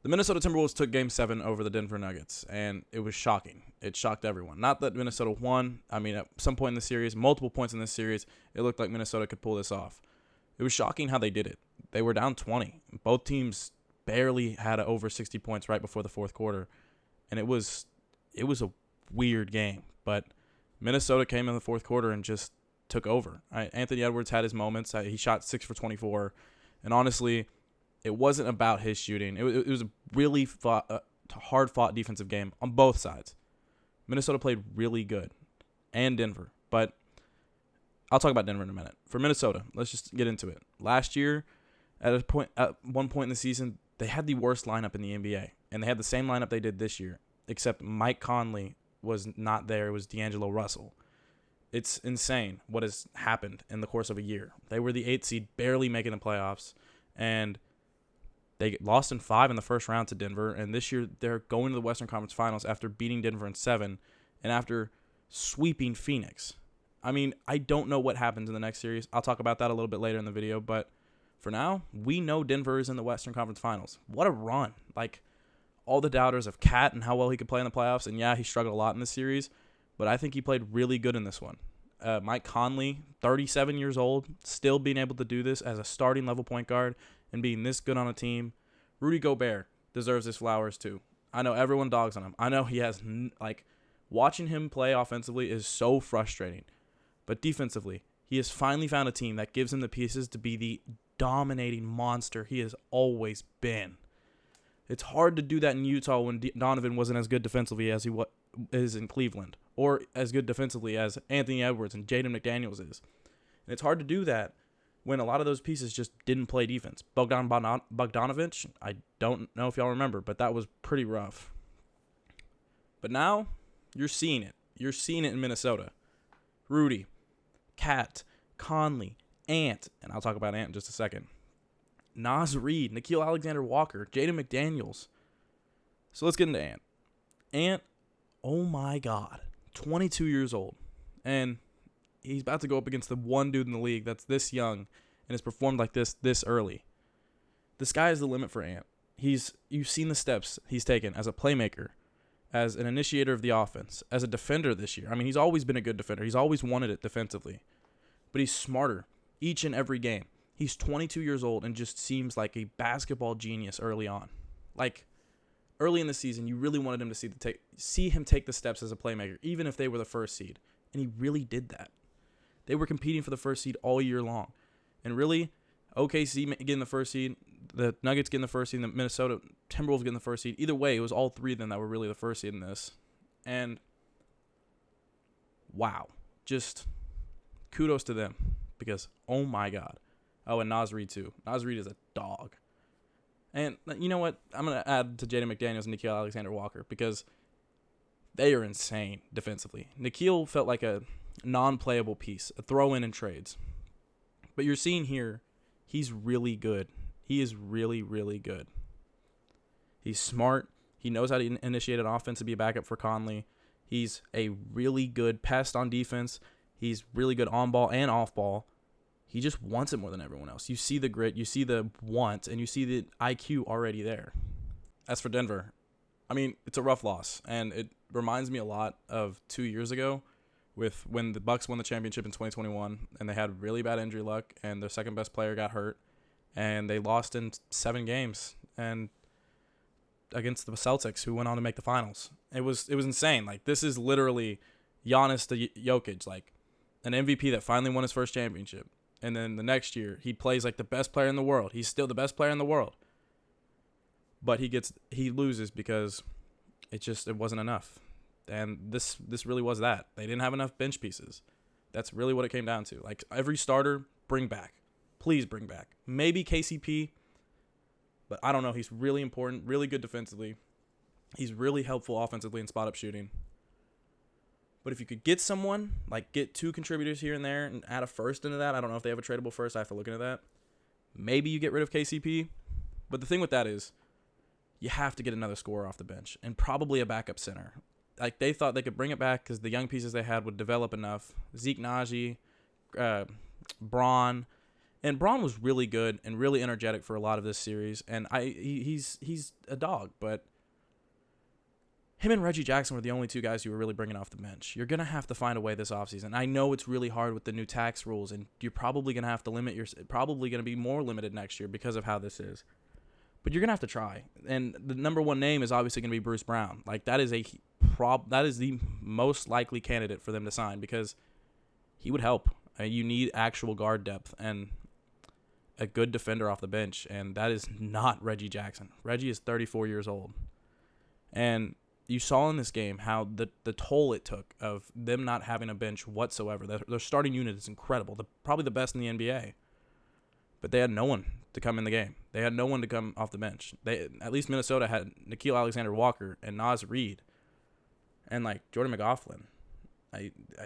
The Minnesota Timberwolves took Game 7 over the Denver Nuggets, and it was shocking. It shocked everyone. Not that Minnesota won. I mean, at some point in the series, multiple points in this series, it looked like Minnesota could pull this off. It was shocking how they did it. They were down 20. Both teams barely had over 60 points right before the fourth quarter, and it was a weird game. But Minnesota came in the fourth quarter and just took over. Anthony Edwards had his moments. He shot 6 for 24, and honestly, it wasn't about his shooting. It was a really hard-fought defensive game on both sides. Minnesota played really good, and Denver. But I'll talk about Denver in a minute. For Minnesota, let's just get into it. Last year, at one point in the season, they had the worst lineup in the NBA, and they had the same lineup they did this year, except Mike Conley was not there. It was D'Angelo Russell. It's insane what has happened in the course of a year. They were the 8th seed, barely making the playoffs, and they lost in 5 in the first round to Denver, and this year they're going to the Western Conference Finals after beating Denver in 7 and after sweeping Phoenix. I mean, I don't know what happens in the next series. I'll talk about that a little bit later in the video, but for now, we know Denver is in the Western Conference Finals. What a run. Like, all the doubters of Cat and how well he could play in the playoffs, and yeah, he struggled a lot in this series, but I think he played really good in this one. Mike Conley, 37 years old, still being able to do this as a starting level point guard and being this good on a team. Rudy Gobert deserves his flowers too. I know everyone dogs on him. I know he has, watching him play offensively is so frustrating. But defensively, he has finally found a team that gives him the pieces to be the dominating monster he has always been. It's hard to do that in Utah when Donovan wasn't as good defensively as he is in Cleveland, or as good defensively as Anthony Edwards and Jaden McDaniels is. And it's hard to do that when a lot of those pieces just didn't play defense. Bogdanovich, I don't know if y'all remember, but that was pretty rough. But now, you're seeing it. You're seeing it in Minnesota. Rudy, Cat, Conley, Ant, and I'll talk about Ant in just a second. Naz Reid, Nickeil Alexander-Walker, Jaden McDaniels. So let's get into Ant. Ant, oh my God, 22 years old. And he's about to go up against the one dude in the league that's this young and has performed like this early. The sky is the limit for Ant. You've seen the steps he's taken as a playmaker, as an initiator of the offense, as a defender this year. I mean, he's always been a good defender. He's always wanted it defensively. But he's smarter each and every game. He's 22 years old and just seems like a basketball genius early on. Like, early in the season, you really wanted him to see him take the steps as a playmaker, even if they were the first seed. And he really did that. They were competing for the first seed all year long. And really, OKC getting the first seed, the Nuggets getting the first seed, and the Minnesota Timberwolves getting the first seed. Either way, it was all three of them that were really the first seed in this. And wow, just kudos to them because, oh my God. Oh, and Naz Reid too. Naz Reid is a dog. And you know what? I'm going to add to Jaden McDaniels and Nickeil Alexander-Walker because they are insane defensively. Nickeil felt like a non-playable piece, a throw-in in trades. But you're seeing here, he's really good. He is really, really good. He's smart. He knows how to initiate an offense to be a backup for Conley. He's a really good pest on defense. He's really good on ball and off ball. He just wants it more than everyone else. You see the grit, you see the want, and you see the IQ already there. As for Denver, I mean, it's a rough loss, and it reminds me a lot of 2 years ago with when the Bucks won the championship in 2021, and they had really bad injury luck, and their second best player got hurt, and they lost in 7 games and against the Celtics, who went on to make the finals. It was insane. Like, this is literally Giannis to Jokic, like an MVP that finally won his first championship. And then the next year, he plays like the best player in the world. He's still the best player in the world. But he loses because it wasn't enough. And this really was that. They didn't have enough bench pieces. That's really what it came down to. Like, every starter, bring back. Please bring back. Maybe KCP, but I don't know. He's really important, really good defensively. He's really helpful offensively in spot-up shooting. But if you could get someone, like get 2 contributors here and there and add a first into that, I don't know if they have a tradable first. I have to look into that. Maybe you get rid of KCP. But the thing with that is you have to get another scorer off the bench and probably a backup center. Like, they thought they could bring it back because the young pieces they had would develop enough. Zeke Naji, Braun, And Braun was really good and really energetic for a lot of this series, and he's a dog, but him and Reggie Jackson were the only two guys you were really bringing off the bench. You're going to have to find a way this offseason. I know it's really hard with the new tax rules, and you're probably going to have to probably going to be more limited next year because of how this is. But you're going to have to try. And the number one name is obviously going to be Bruce Brown. Like, that is the most likely candidate for them to sign because he would help. You need actual guard depth and a good defender off the bench, and that is not Reggie Jackson. Reggie is 34 years old. And you saw in this game how the toll it took of them not having a bench whatsoever. Their starting unit is incredible, probably the best in the NBA. But they had no one to come in the game. They had no one to come off the bench. At least Minnesota had Nickeil Alexander-Walker and Naz Reid and, like, Jordan McLaughlin.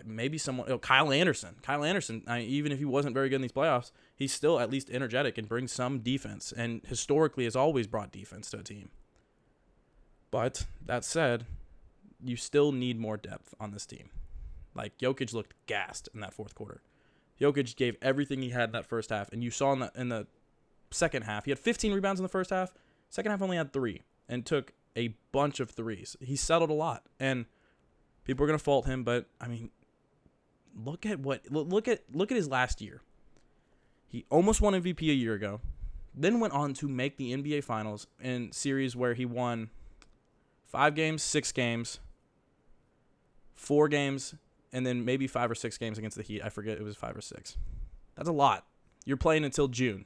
Maybe someone, Kyle Anderson. Kyle Anderson, even if he wasn't very good in these playoffs, he's still at least energetic and brings some defense, and historically has always brought defense to a team. But that said, you still need more depth on this team. Like, Jokic looked gassed in that fourth quarter. Jokic gave everything he had in that first half, and you saw in the second half, he had 15 rebounds in the first half. Second half only had 3 and took a bunch of threes. He settled a lot, and people are going to fault him, but I mean, look at his last year. He almost won MVP a year ago, then went on to make the NBA Finals in series where he won 5 games, 6 games, 4 games, and then maybe 5 or 6 games against the Heat. I forget, it was 5 or 6. That's a lot. You're playing until June.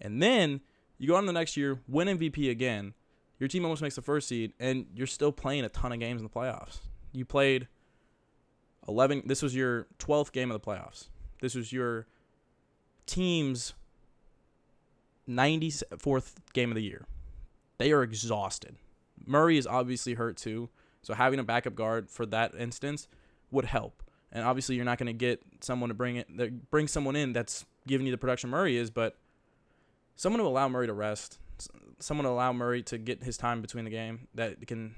And then you go on the next year, win MVP again. Your team almost makes the first seed, and you're still playing a ton of games in the playoffs. You played 11. This was your 12th game of the playoffs. This was your team's 94th game of the year. They are exhausted. Murray is obviously hurt too, so having a backup guard for that instance would help. And obviously you're not going to get someone to bring someone in that's giving you the production Murray is, but someone to allow Murray to rest, someone to allow Murray to get his time between the game that can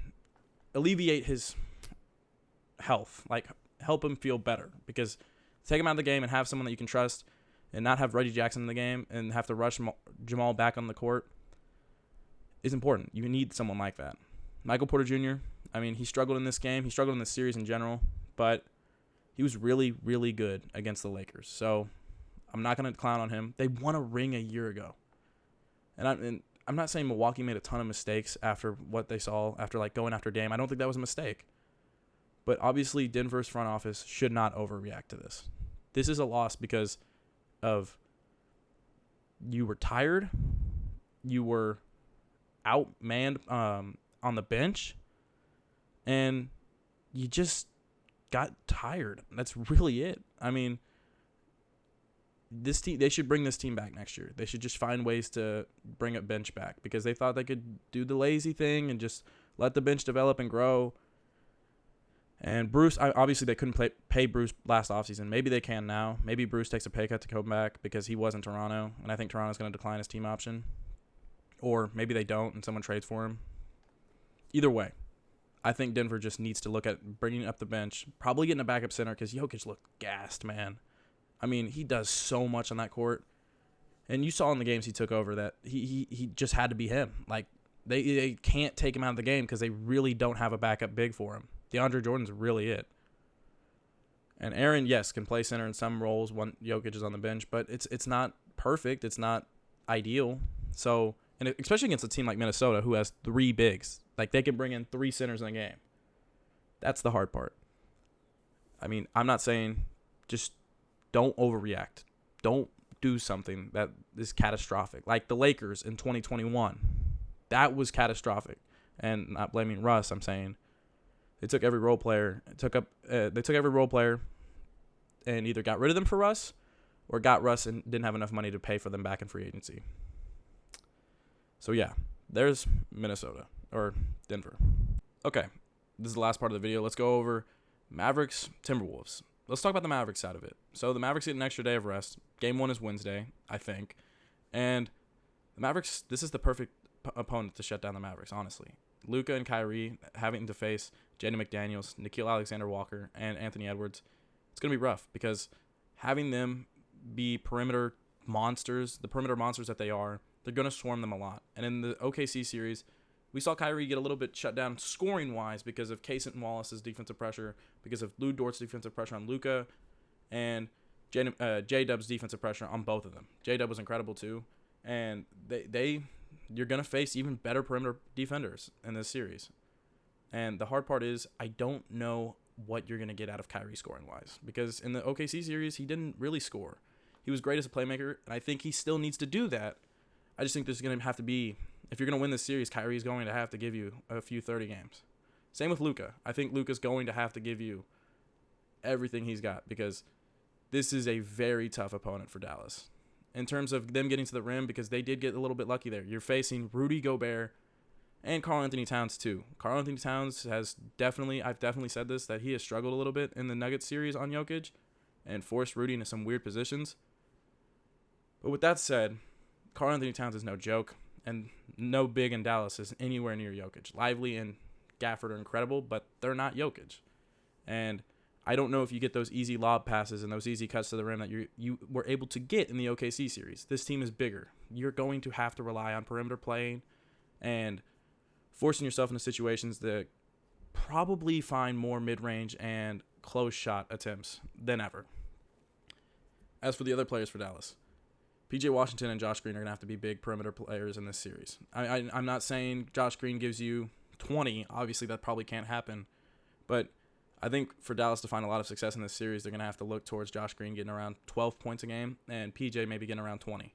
alleviate his health, like help him feel better. Because take him out of the game and have someone that you can trust and not have Reggie Jackson in the game and have to rush Jamal back on the court is important. You need someone like that. Michael Porter Jr., I mean, he struggled in this game. He struggled in this series in general, but he was really, really good against the Lakers. So I'm not going to clown on him. They won a ring a year ago. And I'm not saying Milwaukee made a ton of mistakes after what they saw, after like going after Dame. I don't think that was a mistake. But obviously Denver's front office should not overreact to this. This is a loss because of you were tired, you were outmanned on the bench, and you just got tired. That's really it. I mean, this team, they should bring this team back next year. They should just find ways to bring a bench back because they thought they could do the lazy thing and just let the bench develop and grow. And Bruce, obviously they couldn't pay Bruce last offseason. Maybe they can now. Maybe Bruce takes a pay cut to come back because he was in Toronto, and I think Toronto's going to decline his team option. Or maybe they don't and someone trades for him. Either way, I think Denver just needs to look at bringing up the bench, probably getting a backup center because Jokic looked gassed, man. I mean, he does so much on that court. And you saw in the games he took over that he just had to be him. Like, they can't take him out of the game because they really don't have a backup big for him. DeAndre Jordan's really it. And Aaron, yes, can play center in some roles when Jokic is on the bench, but it's not perfect. It's not ideal. So, and especially against a team like Minnesota who has 3 bigs. Like, they can bring in 3 centers in a game. That's the hard part. I mean, I'm not saying just don't overreact. Don't do something that is catastrophic. Like the Lakers in 2021. That was catastrophic. And not blaming Russ, I'm saying they took every role player. They took every role player and either got rid of them for Russ or got Russ and didn't have enough money to pay for them back in free agency. So, yeah, there's Minnesota or Denver. Okay, this is the last part of the video. Let's go over Mavericks, Timberwolves. Let's talk about the Mavericks side of it. So the Mavericks get an extra day of rest. Game 1 is Wednesday, I think. And the Mavericks, this is the perfect opponent to shut down the Mavericks, honestly. Luka and Kyrie having to face Jaden McDaniels, Nickeil Alexander-Walker, and Anthony Edwards. It's going to be rough because having them be perimeter monsters, the perimeter monsters that they are, they're going to swarm them a lot. And in the OKC series, we saw Kyrie get a little bit shut down scoring-wise because of Cason Wallace's defensive pressure, because of Lou Dort's defensive pressure on Luka, and J-Dub's defensive pressure on both of them. J-Dub was incredible too. And you're going to face even better perimeter defenders in this series. And the hard part is I don't know what you're going to get out of Kyrie scoring-wise, because in the OKC series, he didn't really score. He was great as a playmaker, and I think he still needs to do that. I just think there's going to have to be, if you're going to win this series, Kyrie's going to have to give you a few 30 games. Same with Luka. I think Luka's going to have to give you everything he's got, because this is a very tough opponent for Dallas. In terms of them getting to the rim, because they did get a little bit lucky there. You're facing Rudy Gobert and Karl-Anthony Towns too. Karl-Anthony Towns has I've definitely said this, that he has struggled a little bit in the Nuggets series on Jokic and forced Rudy into some weird positions. But with that said, Karl-Anthony Towns is no joke, and no big in Dallas is anywhere near Jokic. Lively and Gafford are incredible, but they're not Jokic. And I don't know if you get those easy lob passes and those easy cuts to the rim that you were able to get in the OKC series. This team is bigger. You're going to have to rely on perimeter playing and forcing yourself into situations that probably find more mid-range and close shot attempts than ever. As for the other players for Dallas, PJ Washington and Josh Green are going to have to be big perimeter players in this series. I'm not saying Josh Green gives you 20. Obviously, that probably can't happen. But I think for Dallas to find a lot of success in this series, they're going to have to look towards Josh Green getting around 12 points a game and PJ maybe getting around 20.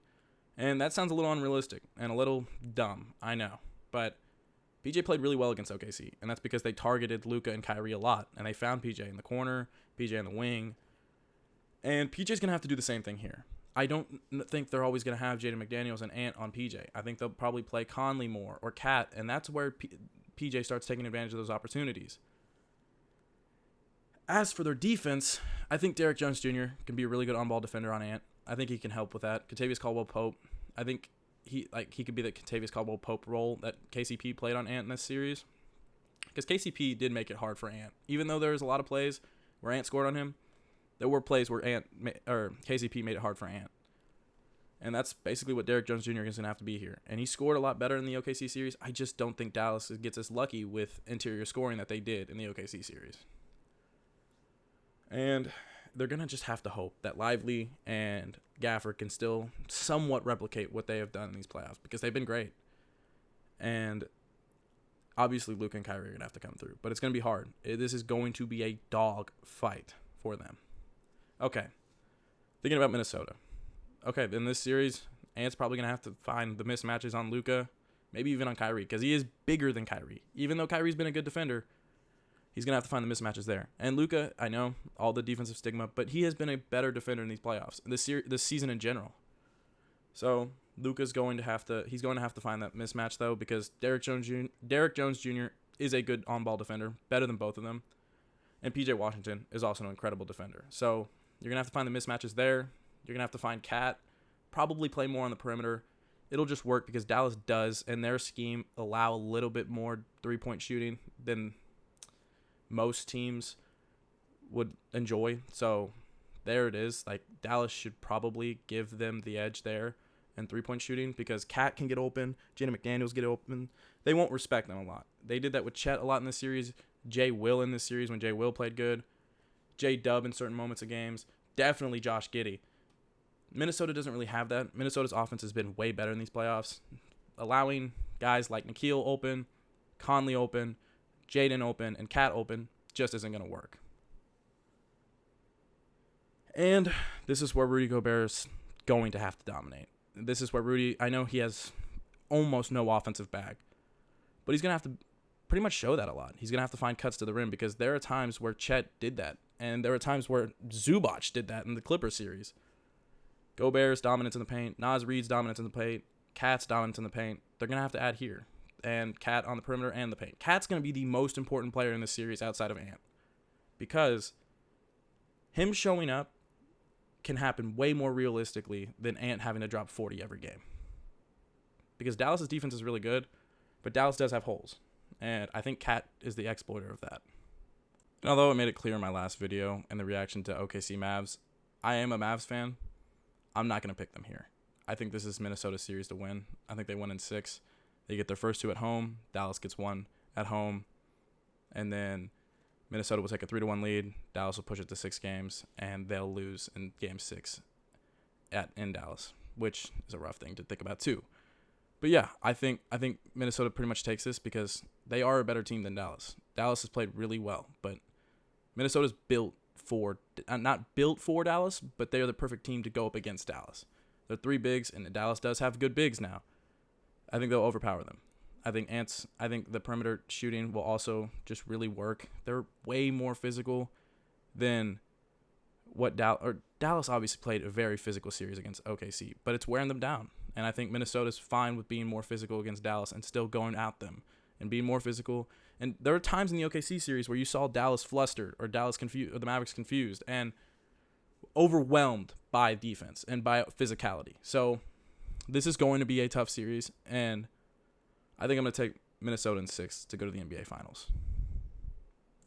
And that sounds a little unrealistic and a little dumb, I know. But PJ played really well against OKC, and that's because they targeted Luka and Kyrie a lot, and they found PJ in the corner, PJ in the wing. And PJ's going to have to do the same thing here. I don't think they're always going to have Jaden McDaniels and Ant on PJ. I think they'll probably play Conley more or Cat, and that's where PJ starts taking advantage of those opportunities. As for their defense, I think Derrick Jones Jr. can be a really good on-ball defender on Ant. I think he can help with that. Kentavious Caldwell-Pope, I think he could be the Kentavious Caldwell-Pope role that KCP played on Ant in this series. Because KCP did make it hard for Ant. Even though there was a lot of plays where Ant scored on him, there were plays where KCP made it hard for Ant. And that's basically what Derrick Jones Jr. is going to have to be here. And he scored a lot better in the OKC series. I just don't think Dallas gets as lucky with interior scoring that they did in the OKC series. And they're going to just have to hope that Lively and Gafford can still somewhat replicate what they have done in these playoffs, because they've been great. And obviously Luka and Kyrie are going to have to come through. But it's going to be hard. This is going to be a dog fight for them. Okay, thinking about Minnesota. Okay, in this series, Ant's probably going to have to find the mismatches on Luka, maybe even on Kyrie, because he is bigger than Kyrie. Even though Kyrie's been a good defender, he's going to have to find the mismatches there. And Luka, I know, all the defensive stigma, but he has been a better defender in these playoffs, this season in general. So Luka's going to have to find that mismatch, though, because Derrick Jones Jr. is a good on-ball defender, better than both of them. And PJ Washington is also an incredible defender. So you're going to have to find the mismatches there. You're going to have to find Cat, probably play more on the perimeter. It'll just work because Dallas does, and their scheme, allow a little bit more three-point shooting than most teams would enjoy. So there it is. Like, Dallas should probably give them the edge there in three-point shooting, because Cat can get open, Jaden McDaniels get open. They won't respect them a lot. They did that with Chet a lot in this series. Jay Will in this series when Jay Will played good. J-Dub in certain moments of games. Definitely Josh Giddey. Minnesota doesn't really have that. Minnesota's offense has been way better in these playoffs. Allowing guys like Nikhil open, Conley open, Jaden open, and Cat open just isn't going to work. And this is where Rudy Gobert is going to have to dominate. This is where Rudy, I know he has almost no offensive bag, but he's going to have to pretty much show that a lot. He's going to have to find cuts to the rim, because there are times where Chet did that, and there are times where Zubac did that in the Clippers series. Gobert's dominance in the paint, Naz Reid's dominance in the paint, Cat's dominance in the paint. They're going to have to add here. And Cat on the perimeter and the paint. Cat's going to be the most important player in this series outside of Ant, because him showing up can happen way more realistically than Ant having to drop 40 every game. Because Dallas's defense is really good, but Dallas does have holes. And I think Cat is the exploiter of that. And although I made it clear in my last video and the reaction to OKC Mavs, I am a Mavs fan. I'm not going to pick them here. I think this is Minnesota's series to win. I think they win in 6. They get their first 2 at home. Dallas gets 1 at home. And then Minnesota will take a 3-1 lead. Dallas will push it to 6 games, and they'll lose in Game 6 in Dallas, which is a rough thing to think about too. But yeah, I think Minnesota pretty much takes this because they are a better team than Dallas. Dallas has played really well, but Minnesota's not built for Dallas, but they're the perfect team to go up against Dallas. They're 3 bigs, and Dallas does have good bigs now. I think they'll overpower them. I think the perimeter shooting will also just really work. They're way more physical than what Dallas obviously played a very physical series against OKC, but it's wearing them down. And I think Minnesota's fine with being more physical against Dallas and still going at them and being more physical. And there are times in the OKC series where you saw Dallas flustered or Dallas confused or the Mavericks confused and overwhelmed by defense and by physicality. So this is going to be a tough series, and I think I'm going to take Minnesota in 6 to go to the NBA Finals.